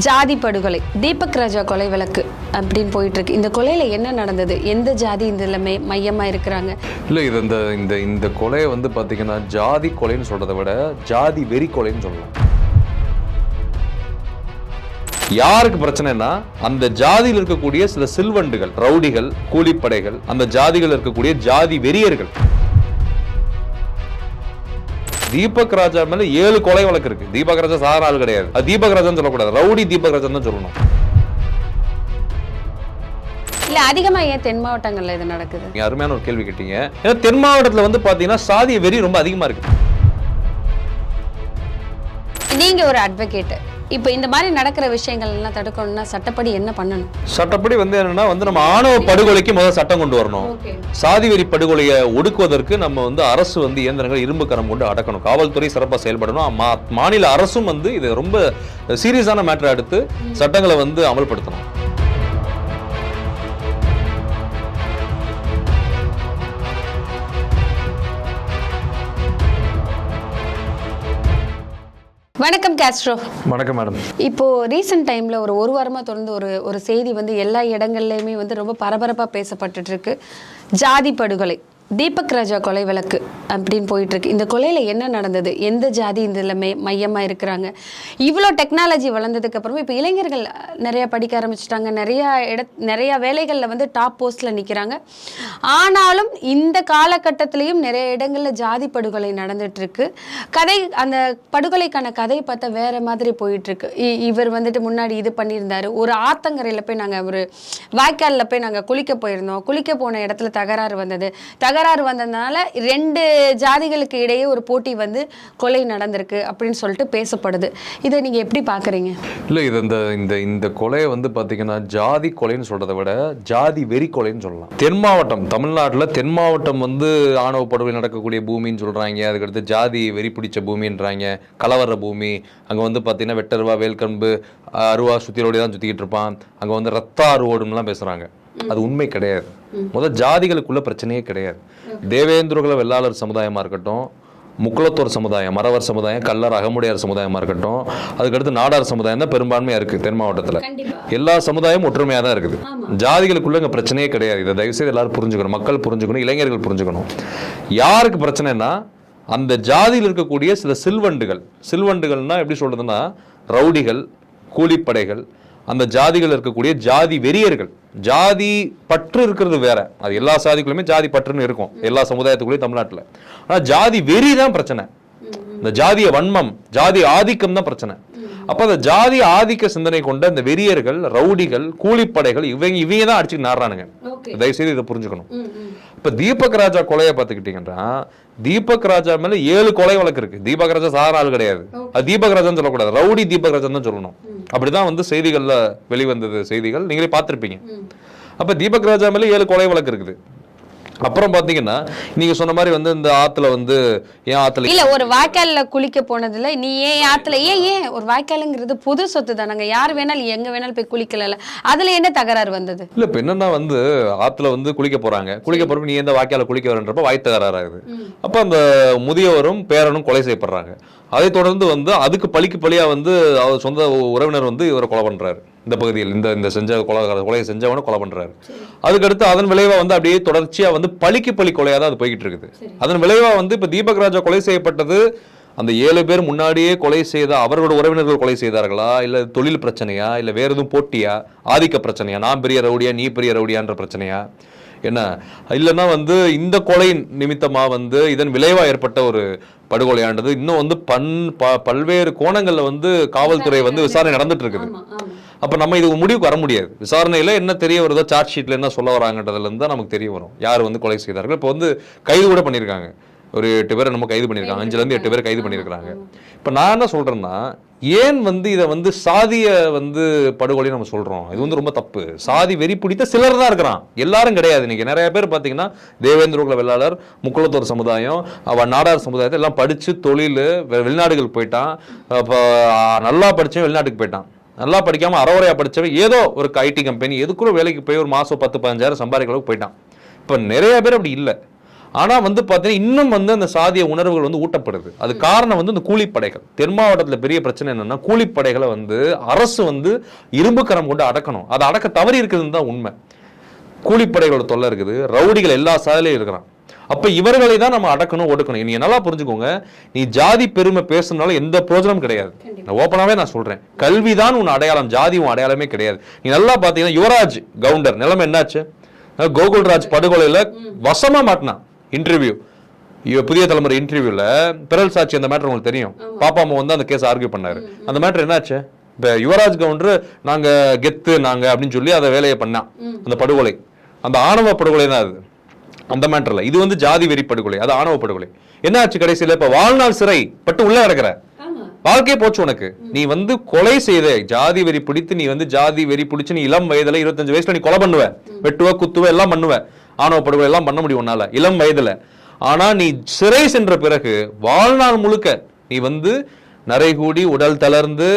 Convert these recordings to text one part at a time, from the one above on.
ஜாதி படுகொலை, தீபக் ராஜா கொலை வழக்கு அப்படின்னு போயிட்டு இருக்கு. இந்த கொலையில என்ன நடந்தது, எந்த ஜாதி இதுல மையமா இருக்கிறாங்க? இல்லை, இது இந்த இந்த இந்த கொலையை வந்து பார்த்தீங்கன்னா ஜாதி கொலைன்னு சொல்றதை விட ஜாதி வெறி கொலைன்னு சொல்லலாம். யாருக்கு பிரச்சனைனா அந்த ஜாதியில் இருக்கக்கூடிய சில சில்வண்டுகள், ரவுடிகள், கூலிப்படைகள், அந்த ஜாதிகள் இருக்கக்கூடிய ஜாதி வெறியர்கள். தீபக் ராஜா மேல 7 கொலை வழக்கு இருக்கு. தீபக் ராஜா சாதாரண ஆள் கிடையாது. அது தீபக் ராஜான்னு சொல்லக்கூடாது, ரவுடி தீபக் ராஜா தான் சொல்லணும். இல்ல, அதிகமா ஏன் தென் மாவட்டங்கள்ல இது நடக்குது? நீங்க அருமையான ஒரு கேள்வி கேட்டீங்க. ஏன்னா தென் மாவட்டத்துல வந்து பாத்தீங்கன்னா சாதிய வெறி ரொம்ப அதிகமா இருக்கு. நீங்க ஒரு அட்வொகேட், இப்போ இந்த மாதிரி நடக்கிற விஷயங்கள் எல்லாம் தடுக்கணும்னா சட்டப்படி என்ன பண்ணணும்? சட்டப்படி வந்து என்னன்னா நம்ம ஆணவ படுகொலைக்கு முதல் சட்டம் கொண்டு வரணும். சாதி வெறி படுகொலையை ஒடுக்குவதற்கு நம்ம வந்து அரசு வந்து இயந்திரங்கள் இரும்பு கரம் கொண்டு அடக்கணும். காவல்துறை சிறப்பாக செயல்படணும். மாநில அரசும் வந்து இது ரொம்ப சீரியஸான மேட்டரை எடுத்து சட்டங்களை வந்து அமல்படுத்தணும். வணக்கம் காஸ்ட்ரோ. வணக்கம் மேடம். இப்போ ரீசெண்ட் டைம்ல ஒரு வாரமா தொடர்ந்து ஒரு செய்தி வந்து எல்லா இடங்கள்லயுமே வந்து ரொம்ப பரபரப்பா பேசப்பட்டுட்டு இருக்கு. ஜாதி படுகொலை, தீபக் ராஜா கொலை வழக்கு அப்படின்னு போயிட்டு இருக்கு. இந்த கொலையில என்ன நடந்தது, எந்த ஜாதி இதுல மையமா இருக்கிறாங்க? இவ்வளோ டெக்னாலஜி வளர்ந்ததுக்கு அப்புறமா இப்போ இளைஞர்கள் நிறைய படிக்க ஆரம்பிச்சிட்டாங்க, நிறைய வேலைகளில் வந்து டாப் போஸ்ட்ல நிற்கிறாங்க. ஆனாலும் இந்த காலகட்டத்திலையும் நிறைய இடங்கள்ல ஜாதி படுகொலை நடந்துட்டு இருக்கு. அந்த படுகொலைக்கான கதை பார்த்தா வேற மாதிரி போயிட்டு இருக்கு. இவர் வந்துட்டு முன்னாடி இது பண்ணியிருந்தாரு, ஒரு ஆத்தங்கரையில் போய் நாங்கள் ஒரு வாய்க்காலில் போய் நாங்கள் குளிக்க போயிருந்தோம், குளிக்க போன இடத்துல தகராறு வந்ததுனால 2 ஜாதிகளுக்கு இடையே ஒரு போட்டி வந்து கொலை நடந்திருக்கு அப்படின்னு சொல்லிட்டு பேசப்படுது. இதை நீங்க எப்படி பாக்குறீங்க? இல்ல, இது இந்த இந்த கொலையை வந்து பாத்தீங்கன்னா ஜாதி கொலைன்னு சொல்றதை விட ஜாதி வெறி கொலைன்னு சொல்லலாம். தென் மாவட்டம், தமிழ்நாட்டில் தென் மாவட்டம் வந்து ஆணவ படுகொலை நடக்கக்கூடிய பூமின்னு சொல்றாங்க. அதுக்கடுத்து ஜாதி வெறி பிடிச்ச பூமின்றாங்க, கலவர பூமி. அங்க வந்து பாத்தீங்கன்னா வெட்டருவா, வேல்கம்பு, அருவா சுத்திரோடி தான் சுத்திக்கிட்டு இருப்பான். அங்க வந்து ரத்த அருவோடுலாம் பேசுறாங்க. அது உண்மை கிடையாது. முதல் ஜாதிகளுக்குள்ள பிரச்சனையே கிடையாது. தேவேந்திரகுல வெள்ளாளர் சமுதாயமா இருக்கட்டும், முக்குளத்தோர் சமுதாயம், மறவர் சமுதாயம், கல்லர் அகமுடையார் சமுதாயமா இருக்கட்டும், அதுக்கடுத்து நாடார் சமுதாயம் தான் பெரும்பான்மையா இருக்கு தென் மாவட்டத்துல. எல்லா சமுதாயமும் ஒற்றுமையா தான் இருக்குது. ஜாதிகளுக்குள்ள இங்க பிரச்சனையே கிடையாது. இதை தயவுசெய்து எல்லாரும் புரிஞ்சுக்கணும், மக்கள் புரிஞ்சுக்கணும், இளைஞர்கள் புரிஞ்சுக்கணும். யாருக்கு பிரச்சனைனா அந்த ஜாதியில் இருக்கக்கூடிய சில சில்வண்டுகள்னா எப்படி சொல்றதுன்னா ரவுடிகள், கூலிப்படைகள், அந்த ஜாதிகள் இருக்கக்கூடிய ஜாதி வெறியர்கள். ஜாதி பற்று இருக்கிறது வேற, அது எல்லா சாதிக்குள்ளுமே ஜாதி பற்றுன்னு இருக்கும், எல்லா சமுதாயத்துக்குள்ளேயும் தமிழ்நாட்டில். ஆனா ஜாதி வெறி தான் பிரச்சனை. இந்த ஜாதிய வன்மம், ஜாதி ஆதிக்கம் தான் பிரச்சனை. அப்ப அந்த ஜாதி ஆதிக்க சிந்தனை கொண்ட இந்த வெறியர்கள், ரவுடிகள், கூலிப்படைகள் இவங்க தான் அடிச்சுட்டு நாடுறானுங்க. தயவுசெய்து இதை புரிஞ்சுக்கணும். இப்ப தீபக் ராஜா கொலையை பார்த்துக்கிட்டீங்கன்னா தீபக் ராஜா மேல 7 கொலை வழக்கு இருக்கு. தீபக் ராஜா சாதாரண ஆள் கிடையாது. அது தீபக் ராஜான்னு சொல்லக்கூடாது, ரவுடி தீபக் ராஜா தான் சொல்லணும். அப்படிதான் வந்து செய்திகள்ல வெளிவந்தது, செய்திகள் நீங்களே பார்த்திருப்பீங்க. அப்ப தீபக் ராஜா மேல 7 கொலை வழக்கு இருக்குது. அப்புறம் பாத்தீங்கன்னா நீங்க சொன்ன மாதிரி வந்து இந்த ஆத்துல வந்து ஏன் ஆத்துல இல்ல ஒரு வாய்க்கால்ல குளிக்க போனதுல நீ ஏன் ஆத்துல ஏன் ஒரு வாய்க்காலுங்கிறது பொது சொத்து தான், நாங்க யார் வேணாலும் எங்க வேணாலும் போய் குளிக்கல, அதுல என்ன தகராறு வந்தது? இல்ல, இப்ப என்னன்னா வந்து ஆத்துல வந்து குளிக்க போறப்ப நீ எந்த வாய்க்கால குளிக்க வரன்றப்ப வாய் தகராறு ஆகுது. அப்ப அந்த முதியவரும் பேரனும் கொலை செய்யப்படுறாங்க. அதை தொடர்ந்து வந்து அதுக்கு பழியா வந்து அவர் சொந்த உறவினர் வந்து இவரை கொலை பண்றாரு. இந்த பகுதியில் இந்த செஞ்ச கொலையை செஞ்சவனை கொலை பண்றாரு. அதுக்கடுத்து அதன் விளைவா வந்து அப்படியே தொடர்ச்சியா வந்து பழி கொலையா தான் அது போய்கிட்டு இருக்குது. அதன் விளைவா வந்து இப்ப தீபக் ராஜா கொலை செய்யப்பட்டது அந்த 7 பேர் முன்னாடியே கொலை செய்த அவர்களோட உறவினர்கள் கொலை செய்தார்களா, இல்ல தொழில் பிரச்சனையா, இல்ல வேற எதுவும் போட்டியா, ஆதிக்க பிரச்சனையா, நான் பெரிய ரவுடியா நீ பெரிய ரவுடியான்ற பிரச்சனையா என்ன, இல்லைன்னா வந்து இந்த கொலை நிமித்தமா வந்து இதன் விளைவா ஏற்பட்ட ஒரு படுகொலையானது இன்னும் வந்து பல்வேறு கோணங்கள்ல வந்து காவல்துறை வந்து விசாரணை நடந்துட்டு இருக்குது. அப்ப நம்ம இது முடிவுக்கு வர முடியாது. விசாரணையில என்ன தெரிய வருதோ, சார்ஜ் ஷீட்ல என்ன சொல்ல வராங்கன்றதுல இருந்து தான் நமக்கு தெரிய வரும் யார் வந்து கொலை செய்தார்கள். இப்போ வந்து கைது கூட பண்ணியிருக்காங்க, ஒரு 8 பேரை நம்ம கைது பண்ணியிருக்காங்க, 5ல இருந்து 8 பேர் கைது பண்ணியிருக்காங்க. இப்ப நான் என்ன சொல்றேன்னா, ஏன் வந்து இதை வந்து சாதிய வந்து படுகொலை நம்ம சொல்றோம்? இது வந்து ரொம்ப தப்பு. சாதி வெறி பிடித்த சிலர் தான் இருக்கிறான், எல்லாரும் கிடையாது. இன்னைக்கு நிறைய பேர் பாத்தீங்கன்னா தேவேந்திரகுல வெள்ளாளர், முக்குளத்தோர் சமுதாயம், நாடார் சமுதாயத்தை எல்லாம் படிச்சு தொழில் வெளிநாடுகள் போயிட்டான். நல்லா படிச்சவன் வெளிநாட்டுக்கு போயிட்டான், நல்லா படிக்காம அறவரையா படிச்சவன் ஏதோ ஒரு ஐடி கம்பெனி எதுக்குள்ள வேலைக்கு போய் ஒரு மாசம் 10-15 சம்பாதிக்க அளவுக்கு போயிட்டான். இப்ப நிறைய பேர் அப்படி இல்லை. ஆனா வந்து பாத்தீங்கன்னா இன்னும் வந்து அந்த சாதிய உணர்வுகள் வந்து ஊட்டப்படுது. அது காரணம் வந்து இந்த கூலிப்படைகள். தென் மாவட்டத்துல பெரிய பிரச்சனை என்னன்னா கூலிப்படைகளை வந்து அரசு வந்து இரும்பு கரம் கொண்டு அடக்கணும். அதை அடக்க தவறி இருக்குதுன்னு தான் உண்மை. கூலிப்படைகளோட தொல்லை இருக்குது, ரவுடிகள் எல்லா சாதிலையும் இருக்கிறான். அப்ப இவர்களை தான் நம்ம அடக்கணும், ஒடுக்கணும். நீங்க நல்லா புரிஞ்சுக்கோங்க, நீ ஜாதி பெருமை பேசுனால எந்த பிரோஜனமும் கிடையாது. ஓப்பனாவே நான் சொல்றேன், கல்விதான் உன் அடையாளம், ஜாதி உன் அடையாளமே கிடையாது. நீ நல்லா பாத்தீங்கன்னா யுவராஜ் கவுண்டர் நிலைமை என்னாச்சு? கோகுல்ராஜ் படுகொலையில வசமா மாட்டினான். இன்டர்வியூ, புதிய தலைமுறை இன்டர்வியூல பிறல் சாட்சி, அந்த மேட்டர் உங்களுக்கு தெரியும். பாப்பாமா வந்து அந்த கேஸ் ஆர்கியூ பண்ணாரு. அந்த மேட்டர் என்னாச்சு? இப்ப யுவராஜ் கவுண்டர் நாங்க கெத்து நாங்க அப்படின்னு சொல்லி அதை வேலையை பண்ணான். அந்த படுகொலை அந்த ஆணவ படுகொலை தான் அது. அந்த மேட்டர்ல இது வந்து ஜாதி வெறி படுகொலை, அது ஆணவ படுகொலை. என்ன ஆச்சு கடைசியில? இப்ப வாழ்நாள் சிறை பட்டு உள்ள கிடக்குற, வாழ்க்கையே போச்சு உனக்கு. நீ வந்து கொலை செய்த, ஜாதி வெறி பிடித்து நீ வந்து ஜாதி வெறி பிடிச்சு நீ இளம் வயதுல 25 வயசுல நீ கொலை பண்ணுவ, வெட்டுவ குத்துவ எல்லாம் பண்ணுவ, ஆணவ படுகொலை எல்லாம் பண்ண முடியும் உன்னால இளம் வயதுல. ஆனா நீ சிறை சென்ற பிறகு வாழ்நாள் முழுக்க நீ வந்து நரைகூடி உடல் தளர்ந்து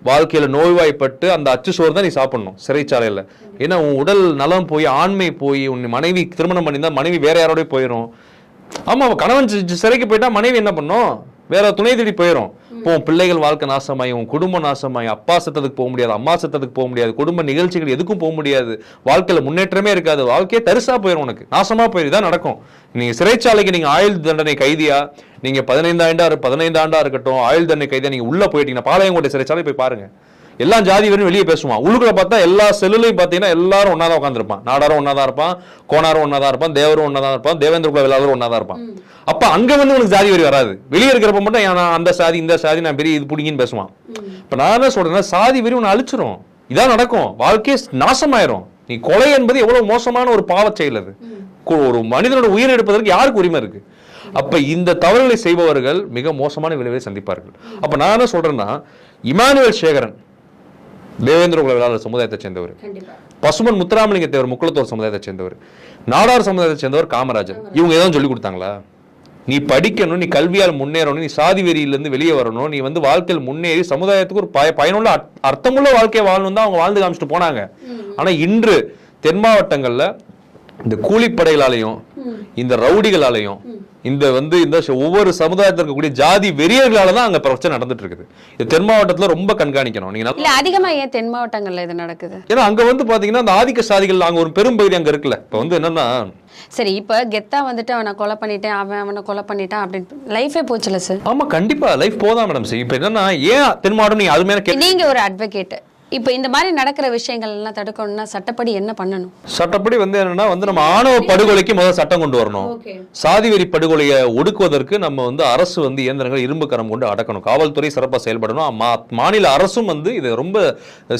வாழ்க்கையில நோய்வாய்ப்பட்டு அந்த அச்சு சோறு தான் நீ சாப்பிடணும் சிறைச்சாலையில. ஏன்னா உன் உடல் நலம் போய் ஆண்மை போய் உன் மனைவி திருமணம் பண்ணியிருந்தா மனைவி வேற யாரோட போயிடும். ஆமா, கணவன் சிறைக்கு போயிட்டா மனைவி என்ன பண்ணும்? வேற துணை தேடி போயிடும். இப்போ பிள்ளைகள் வாழ்க்கை நாசமாயி, உன் குடும்பம் நாசமாயி, அப்பா சத்தத்துக்கு போக முடியாது, அம்மா சத்தத்துக்கு போக முடியாது, குடும்ப நிகழ்ச்சிகள் எதுக்கும் போக முடியாது, வாழ்க்கையில முன்னேற்றமே இருக்காது, வாழ்க்கையே தரிசா போயிடும், உனக்கு நாசமா போயிடும். இதான் நடக்கும். நீங்க சிறைச்சாலைக்கு நீங்க ஆயுள் தண்டனை கைதியா, நீங்க 15 ஆண்டா இருக்கட்டும், ஆயுள் தண்டனை கைதியா நீங்க உள்ள போயிட்டீங்கன்னா, பாளையங்கோட்டை சிறைச்சாலை போய் பாருங்க, எல்லாம் ஜாதி வெறும் வெளியே பேசுவான். உள்ளுக்குள்ள பார்த்தா எல்லா செல்லுலையும் பார்த்தீங்கன்னா எல்லாரும் ஒன்னாதான் உட்காந்துருப்பான். நாடாரும் ஒன்னாதான் இருப்பான், கோனாரும் ஒன்னாதான் இருப்பான், தேவரும் ஒன்னாதான் இருப்பான், தேவேந்திர குல வேளாளரும் ஒன்னாதான் இருப்பான். அப்ப அங்க வந்து உனக்கு ஜாதி வெறி வராது. வெளியே இருக்கிறப்ப மட்டும் நான் அந்த சாதி இந்த சாதி நான் பெரிய இது பிடிங்கின்னு பேசுவான். இப்ப நான் என்ன சொல்றேன்னா, சாதி வெறி உன்னை அழிச்சிரும். இதான் நடக்கும், வாழ்க்கையே நாசமாயிரும். நீ கொலை என்பது எவ்வளவு மோசமான ஒரு பாவச் செயல். அது ஒரு மனிதனோட உயிரை எடுப்பதற்கு யாருக்கு உரிமை இருக்கு? அப்ப இந்த தவறுகளை செய்பவர்கள் மிக மோசமான விளைவை சந்திப்பார்கள். அப்ப நான் என்ன சொல்றேன்னா, இமானுவேல் சேகரன் தேவேந்திர குல வேளாளர் சமுதாயத்தை சேர்ந்தவர், பசுமன் முத்துராமலிங்க தேவர் முக்குளத்தோர் சமுதாயத்தை சேர்ந்தவர், நாடார் சமுதாயத்தை சேர்ந்தவர் காமராஜர். இவங்க எதுவும் சொல்லி கொடுத்தாங்களா? நீ படிக்கணும், நீ கல்வியால் முன்னேறணும், நீ சாதி வெறியிலிருந்து வெளியே வரணும், நீ வந்து வாழ்க்கையில் முன்னேறி சமுதாயத்துக்கு ஒரு பயனுள்ள அர்த்தமுள்ள வாழ்க்கையை வாழணும் தான் அவங்க வாழ்ந்து காமிச்சிட்டு போனாங்க. ஆனா இன்று தென் மாவட்டங்கள்ல இந்த கூலிப்படைகளாலையும் இந்த ரவுடிகளாலையும் இந்த வந்து இந்த ஒவ்வொரு சமுதாயத்தில் இருக்கக்கூடிய ஜாதி வெறியர்களால தான் அங்க பிரச்சனை நடந்துட்டு இருக்குது. இது தென் மாவட்டத்துல ரொம்ப கண்காணிக்கணும். நீங்க இல்ல அதிகமா ஏன் தென் மாவட்டங்கள்ல இது நடக்குது? ஏன்னா அங்க வந்து பாத்தீங்கன்னா அந்த ஆதிக்க சாதிகள் அங்க ஒரு பெரும் பகுதி அங்க இருக்குல்ல. இப்ப வந்து என்னன்னா, சரி இப்ப கெத்தா வந்துட்டு அவனை கொலை பண்ணிட்டேன், அவனை கொலை பண்ணிட்டான் அப்படின்னு லைஃபே போச்சுல சார்? ஆமா கண்டிப்பா லைஃப் போதான் மேடம். சரி இப்ப என்னன்னா, ஏன் தென் மாவட்டம் நீங்க அது மேல நீங்க ஒரு அட்வொகேட், இப்ப இந்த மாதிரி நடக்கிற விஷயங்கள் எல்லாம் தடுக்கணும்னா சட்டப்படி என்ன பண்ணணும்? சட்டப்படி வந்து என்னன்னா வந்து நம்ம ஆணவ படுகொலைக்கு முதல் சட்டம் கொண்டு வரணும். சாதி வெறி படுகொலையை ஒடுக்குவதற்கு நம்ம வந்து அரசு வந்து இயந்திரங்கள் இரும்பு கரம் கொண்டு அடக்கணும். காவல்துறை சிறப்பாக செயல்படணும். மாநில அரசும் வந்து இது ரொம்ப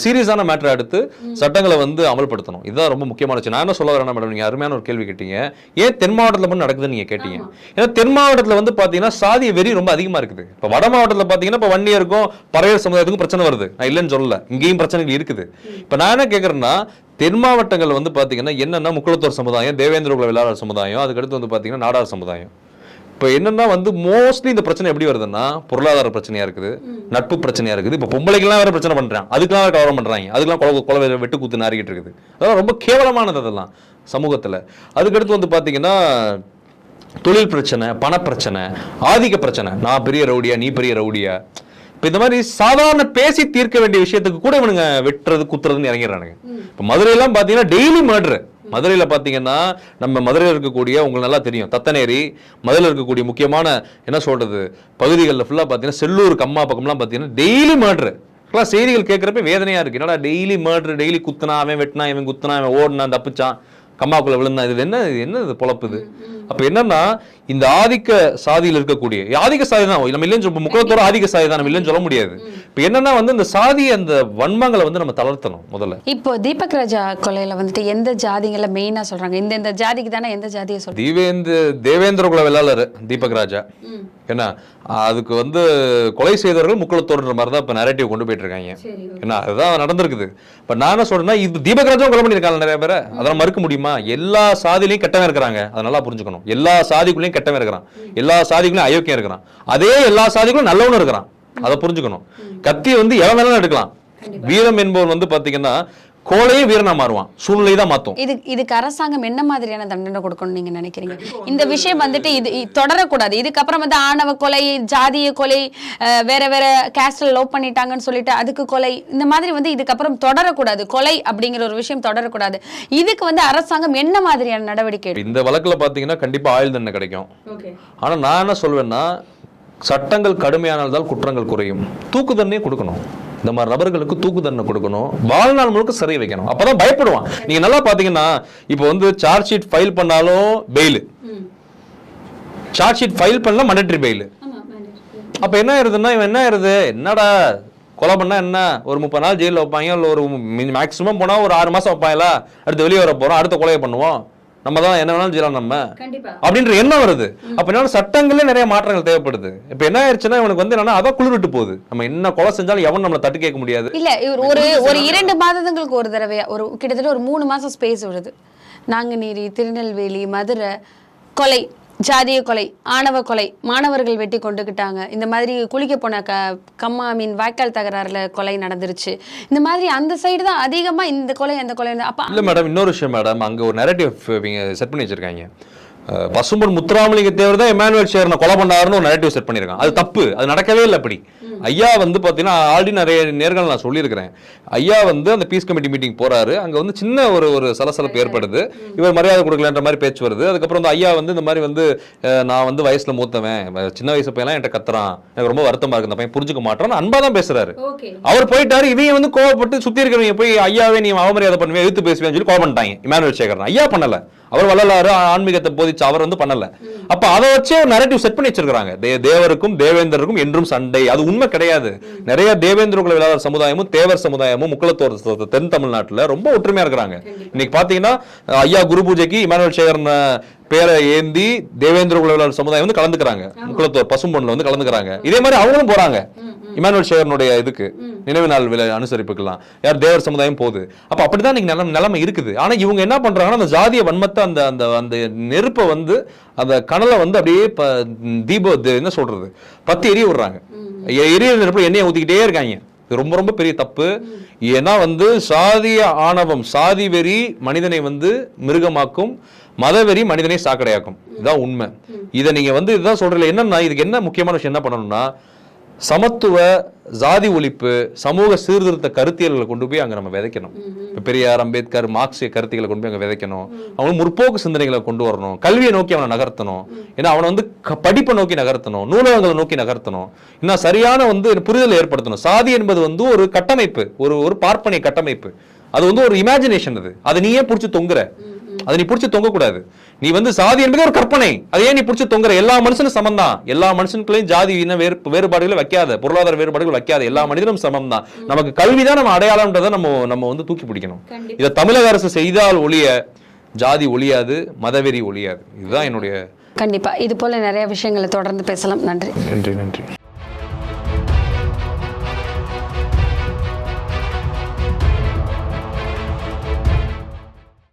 சீரியஸான மேட்டரை எடுத்து சட்டங்களை வந்து அமல்படுத்தணும். இதுதான் ரொம்ப முக்கியமான விஷயம். நான் என்ன சொல்ல வரேன் மேடம், நீங்க அருமையான ஒரு கேள்வி கேட்டீங்க. ஏன் தென் மாவட்டத்தில் மட்டும் நடக்குதுன்னு நீங்க கேட்டீங்க. ஏன்னா தென் மாவட்டத்தில் வந்து பாத்தீங்கன்னா சாதிய வெறி ரொம்ப அதிகமா இருக்குது. இப்ப வட மாவட்டத்தில் பாத்தீங்கன்னா இப்ப வன்னியருக்கும் பறையர் சமுதாயத்துக்கும் பிரச்சனை வருது. நான் இல்லைன்னு சொல்லல, இங்கேயும் பிரச்சனைகள் இருக்குது. இப்ப நான் என்ன கேட்கறேன்னா, தென் மாவட்டங்கள் வந்து பாத்தீங்கன்னா என்னன்னா முக்குளத்தோர் சமுதாயம், தேவேந்திர குல வேளாளர் சமுதாயம், அதுக்கடுத்து வந்து பாத்தீங்கன்னா நாடார் சமுதாயம். இப்ப என்னன்னா வந்து மோஸ்ட்லி இந்த பிரச்சனை எப்படி வருதுன்னா, பொருளாதார பிரச்சனையா இருக்குது, நட்பு பிரச்சனையா இருக்குது. இப்ப பொம்பளைக்கெல்லாம் வேற பிரச்சனை பண்றாங்க, அதுக்கெல்லாம் கவரம் பண்றாங்க, அதுக்கெல்லாம் கொலை வெட்டு குத்து நாரிக்கிட்டு இருக்குது. அதெல்லாம் ரொம்ப கேவலமானது அதெல்லாம் சமூகத்துல. அதுக்கடுத்து வந்து பாத்தீங்கன்னா தொழில் பிரச்சனை, பணப்பிரச்சனை, ஆதிக்க பிரச்சனை, நான் பெரிய ரவுடியா நீ பெரிய ரவுடியா. இப்ப இந்த மாதிரி சாதாரண பேசி தீர்க்க வேண்டிய விஷயத்துக்கு கூட இவனுங்க வெட்டுறது குத்துறதுன்னு இறங்கிறானுங்க. இப்ப மதுரையெல்லாம் பாத்தீங்கன்னா டெய்லி மர்டர். மதுரையில பாத்தீங்கன்னா நம்ம மதுரையில் இருக்கக்கூடிய உங்களுக்கு நல்லா தெரியும் தத்தனேரி, மதுரையில் இருக்கக்கூடிய முக்கியமான என்ன சொல்றது பகுதிகளில் ஃபுல்லா பாத்தீங்கன்னா செல்லூர் கம்மா பக்கம்லாம் பாத்தீங்கன்னா டெய்லி மர்டர். செய்திகள் கேட்கறப்ப வேதனையா இருக்கு. என்னடா டெய்லி மர்டர், டெய்லி குத்துனா அவன் வெட்டினா இவன் குத்துனா இவன் ஓடுனா தப்பிச்சான் கம்மாக்குள்ள விழுந்தா, இது என்ன பொழப்புது? அப்ப என்னன்னா இந்த ஆதிக்க சாதியில் இருக்கக்கூடிய ஆதிக்க சாதி தான் நம்ம இல்லைன்னு சொல்ல, முக்கியத்தோட ஆதிக்க சாதி தான் நம்ம இல்லைன்னு சொல்ல முடியாது. இப்ப என்னன்னா வந்து இந்த சாதி அந்த வன்மங்களை வந்து நம்ம தளர்த்தணும் முதல்ல. இப்போ தீபக் ராஜா கொலையில வந்துட்டு எந்த ஜாதிகளை மெயினா சொல்றாங்க? இந்த ஜாதிக்கு தானே எந்த ஜாதியை சொல்றாங்க? தேவேந்திர குல வேளாளர் தீபக் ராஜா என்ன, அதுக்கு வந்து கொலை செய்தவர்கள் முக்குளத்தோர்ன்ற மாதிரி தான் இப்ப நரேட்டிவ் கொண்டு போயிட்டு இருக்காங்க. என்ன அதுதான் நடந்திருக்குது. இப்ப நான் என்ன சொல்றேன்னா, இது தீபக் ராஜா கொலை பண்ணிருக்காங்க நிறைய பேரை, அதெல்லாம் மறுக்க முடியுமா? எல்லா சாதியிலையும் கெட்டவன் இருக்கிறாங்க, அதை நல்லா புரிஞ்சுக்கணும். எல்லா சாதிக்குள்ளேயும் கெட்டவன் இருக்கிறான், எல்லா சாதிக்குள்ளேயும் அயோக்கியம் இருக்கிறான், அதே எல்லா சாதிக்குள்ளும் நல்லவனும் இருக்கிறான், அதை புரிஞ்சுக்கணும். கத்தி வந்து எவன் வேணாலும் எடுக்கலாம். வீரம் என்பவன் வந்து பாத்தீங்கன்னா கோழையே வீரனா மாறுவான். சூழ்நிலை தான் மாத்தும். இதுக்கு அரசாங்கம் என்ன மாதிரியான தண்டனை கொடுக்கணும்னு நீங்க நினைக்கிறீங்க? இந்த விஷயம் வந்துட்டு இது தொடரக்கூடாது. இதுக்கப்புறம் வந்து ஆணவ கொலை, ஜாதிய கொலை, வேற வேற கேஸ்ட்ல லவ் பண்ணிட்டாங்கன்னு சொல்லிட்டு அதுக்கு கொலை, இந்த மாதிரி வந்து இதுக்கப்புறம் தொடரக்கூடாது. கொலை அப்படிங்கிற ஒரு விஷயம் தொடரக்கூடாது. இதுக்கு வந்து அரசாங்கம் என்ன மாதிரியான நடவடிக்கை? இந்த வழக்குல பாத்தீங்கன்னா கண்டிப்பா ஆயுள் தண்டனை கிடைக்கும். ஆனா நான் என்ன சொல்வேன்னா, சட்டங்கள் கடுமையானதால் குற்றங்கள் குறையும். தூக்கு தண்டனையே கொடுக்கணும். இந்த மாதிரி நபர்களுக்கு தூக்கு தண்டனை கொடுக்கணும். வாழ்நாள் முழுக்க சிறை வைக்கணும். அப்பதான் பயப்படுவான். நீங்க நல்லா பாத்தீங்கன்னா இப்போ வந்து சார்ஜ் ஷீட் ஃபைல் பண்ணாலும் பெயில், சார்ஜ் ஷீட் ஃபைல் பண்ணலாம் மண்டேட்டரி பெயில். அப்ப என்ன ஆயிருதுன்னா, இவன் என்ன ஆயிருது, என்னடா கொலை பண்ணா என்ன ஒரு 30 நாள் ஜெயிலில் வைப்பாங்க, இல்லை ஒரு மேக்சிமம் போனா ஒரு 6 மாசம் வைப்பாங்களா, அடுத்து வெளியே வர போறோம், அடுத்த கொலையை பண்ணுவோம், நம்ம தான் என்ன வேணாலும் செய்யலாம் நம்ம அப்படின்ற எண்ணம் வருது. அப்ப என்ன சட்டங்களே நிறைய மாற்றங்கள் தேவைப்படுது. இப்ப என்ன ஆயிடுச்சுன்னா இவனுக்கு வந்து என்னன்னா அதான் குளிர்விட்டு போகுது. நம்ம என்ன கொலை செஞ்சாலும் எவன் நம்மளை தட்டு கேட்க முடியாது. இல்ல ஒரு 2 மாதங்களுக்கு ஒரு தடவையா ஒரு கிட்டத்தட்ட ஒரு 3 மாசம் ஸ்பேஸ் வருது. நாங்குநேரி, திருநெல்வேலி, மதுரை கொலை, ஜாதிய கொலை, ஆணவ கொலை, மாணவர்கள் வெட்டி கொண்டுக்கிட்டாங்க, இந்த மாதிரி குளிக்க போன கம்மா மீன் வாய்க்கால் தகராறுல கொலை நடந்துருச்சு. இந்த மாதிரி அந்த சைடு தான் அதிகமா இந்த கொலை அந்த கொலை. அப்ப இல்ல மேடம், இன்னொரு விஷயம் மேடம், அங்க ஒரு நரேட்டிவ் செட் பண்ணி வச்சிருக்காங்க. பசும்பொன் முத்துராமலிங்க தேவர் தான் இமானுவேல் சேகரனை கொலை பண்ணாருன்னு ஒரு நரேட்டிவ் செட் பண்ணிருக்காங்க. அது தப்பு, அது நடக்கவே இல்லை. அப்படி ஐயா வந்து பாத்தீங்கன்னா ஆல்ரெடி நிறைய நேர்கள் நான் சொல்லியிருக்கிறேன். ஐயா வந்து அந்த பீஸ் கமிட்டி மீட்டிங் போறாரு, அங்க வந்து சின்ன ஒரு சலசலப்பு ஏற்படுது, இவர் மரியாதை கொடுக்கலன்ற மாதிரி பேச்சு வருது. அதுக்கப்புறம் வந்து ஐயா வந்து இந்த மாதிரி வந்து நான் வந்து வயசுல மூத்தவன், சின்ன வயசு பையன் என்கிட்ட கத்துறான், எனக்கு ரொம்ப வருத்தமா இருக்கு, இந்த பையன் புரிஞ்சுக்க மாட்டான், அன்பா தான் பேசுறாரு. அவர் போயிட்டாரு, இவங்க வந்து கோவப்பட்டு சுத்தி இருக்கிறவங்க போய் ஐயாவே நீ அவமரியாதை பண்ணுவேன், எழுத்து பேசுவேன்னு சொல்லி கோவம் பண்ணிட்டாங்க. இமானுவேல் சேகரன் ஐயா பண்ணல, அவர் வள்ளலாறு ஆன்மீகத்தை போதிச்சு அவர் வந்து பண்ணல. அப்ப அதை வச்சே ஒரு நரேட்டிவ் செட் பண்ணி வச்சிருக்காங்க. தேவருக்கும் தேவேந்தருக்கும் என்றும் சண்டை. அது உண்மை கிடையாது. நிறைய தேவேந்திர குல வேளாளர் சமுதாயமும் தேவர் சமுதாயமும் முக்குளத்தோர் தென் தமிழ்நாட்டுல ரொம்ப ஒற்றுமையா இருக்கிறாங்க. இன்னைக்கு பாத்தீங்கன்னா ஐயா குரு பூஜைக்கு இமானுவேல் சேகரன் பேரை ஏந்தி தேவேந்திர குல வேளாளர் சமுதாயம் வந்து கலந்துக்கிறாங்க. முக்குளத்தோர் பசும்பொன்ல வந்து கலந்துக்கிறாங்க. இதே மாதிரி அவங்களும் போறாங்க இமானுவேல் சேகரனுடைய இதுக்கு நினைவு நாள் அனுசரிப்புக்கலாம். யார் தேவர் சமுதாயம் போகுது. அப்ப அப்படிதான் இன்னைக்கு நிலைமை இருக்குது. ஆனா இவங்க என்ன பண்றாங்கன்னா அந்த ஜாதிய வன்மத்தை அந்த அந்த அந்த நெருப்பை வந்து அந்த கனலை வந்து அப்படியே என்ன சொல்றது பத்தி எரிய விடுறாங்க. எரிய நெருப்புல எண்ணெயை ஊத்திக்கிட்டே இருக்காங்க. இது ரொம்ப ரொம்ப பெரிய தப்பு. ஏன்னா வந்து சாதிய ஆணவம், சாதி வெறி மனிதனை வந்து மிருகமாக்கும், மதவெறி மனிதனை சாக்கடையாக்கும். இதுதான் உண்மை. இதை நீங்க வந்து இதுதான் சொல்றீங்க. என்னன்னா இதுக்கு என்ன முக்கியமான விஷயம் என்ன பண்ணணும்னா, சமத்துவ, ஜாதி ஒழிப்பு, சமூக சீர்திருத்த கருத்தியல்களை கொண்டு போய் அங்க நம்ம விதைக்கணும். பெரியார், அம்பேத்கர், மார்க்சிய கருத்துக்களை கொண்டு போய் அங்க விதைக்கணும். அவனுக்கு முற்போக்கு சிந்தனைகளை கொண்டு வரணும். கல்வியை நோக்கி அவனை நகர்த்தணும். ஏன்னா அவனை வந்து படிப்பை நோக்கி நகர்த்தணும், நூலகங்களை நோக்கி நகர்த்தணும். இன்னும் சரியான வந்து புரிதலை ஏற்படுத்தணும். சாதி என்பது வந்து ஒரு கட்டமைப்பு, ஒரு பார்ப்பனை கட்டமைப்பு. அது வந்து ஒரு இமேஜினேஷன். அது நீயே பிடிச்சி தொங்குற, அதை நீ பிடிச்சி தொங்க கூடாது. நீ வந்து சாதி என்பது ஒரு கற்பனை, அதை ஏன் நீ பிடிச்சி தொங்குற? எல்லா மனுஷனும் சமம் தான். எல்லா மனுஷனுக்குள்ளேயும் ஜாதி இன வேறுபாடுகளை வைக்காத, பொருளாதார வேறுபாடுகள் வைக்காத, எல்லா மனிதனும் சமம் தான். நமக்கு கல்விதான் நம்ம அடையாளம்ன்றதை நம்ம வந்து தூக்கி பிடிக்கணும். இதை தமிழக அரசு செய்தால் ஒழிய ஜாதி ஒழியாது, மதவெறி ஒழியாது. இதுதான் என்னுடைய. கண்டிப்பா இது போல நிறைய விஷயங்களை தொடர்ந்து பேசலாம். நன்றி. நன்றி.